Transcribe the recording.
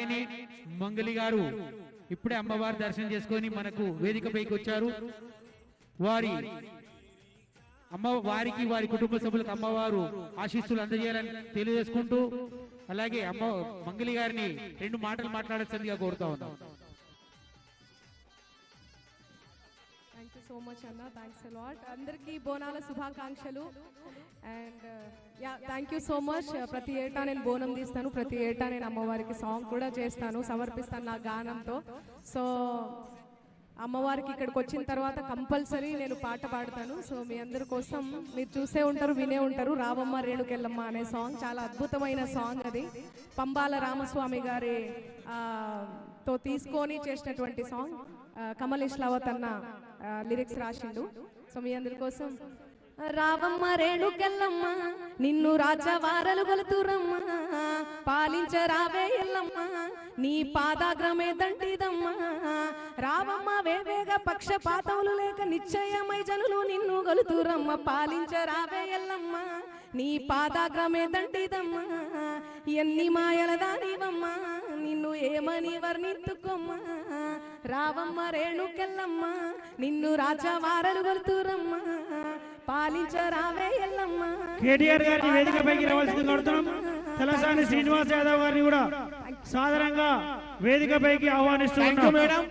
రాయని మంగలి గారు ఇప్పుడే అమ్మవారి దర్శనం చేసుకొని మనకు వేదికపైకి వచ్చారు. వారికి వారి కుటుంబ సభ్యులకు అమ్మవారు ఆశీస్సులు అందజేయాలని తెలియజేసుకుంటూ, అలాగే మంగలి గారిని 2 మాటలు మాట్లాడాల్సిందిగా కోరుతా ఉన్నాం. థ్యాంక్ యూ సో మచ్ అన్న, థ్యాంక్స్ అ లాట్. అందరికీ బోనాల శుభాకాంక్షలు. And thank you so much. ప్రతి ఏటా నేను బోనం తీస్తాను, ప్రతి ఏటా నేను అమ్మవారికి సాంగ్ కూడా చేస్తాను, సమర్పిస్తాను నా గానంతో. సో అమ్మవారికి ఇక్కడికి వచ్చిన తర్వాత కంపల్సరీ నేను పాట పాడతాను. సో మీ అందరి కోసం మీరు చూసే ఉంటారు, వినే ఉంటారు, రావమ్మ రేణుకెళ్ళమ్మ అనే సాంగ్. చాలా అద్భుతమైన సాంగ్ అది. పంబాల రామస్వామి గారి తో తీసుకొని చేసినటువంటి సాంగ్. కమల్ ఇష్లావత్ అన్న లిరిక్స్ రాసిండు. సో మీ అందరి కోసం రావమ్మ రేణుకెళ్ళమ్మ నిన్ను రాజవారలు గొలుతురమ్మ, పాలించరావే ఎల్లమ్మ నీ పాదాగ్రమే దంటిదమ్మ. రావమ్మ వేవేగ పక్షపాతములు లేక నిశ్చయమై జనులు నిన్ను గొలుతురమ్మ, పాలించరావే ఎల్లమ్మ నీ పాదాగ్రమే దంటిదమ్మ. ఎన్ని మాయల దానివమ్మ నిన్ను ఏమని వర్ణింతుకోమ్మ, రావమ్మ రేణుకెళ్ళమ్మ నిన్ను రాజవారలు గొలుతురమ్మ, పాలించరావే ఎల్లమ్మ. కేటీఆర్ గారిని వేదికపైకి రావాల్సింది కోరుతున్నాం. తలసాని శ్రీనివాస్ యాదవ్ గారిని కూడా సాధారణంగా వేదికపైకి ఆహ్వానిస్తున్నాం మేడం.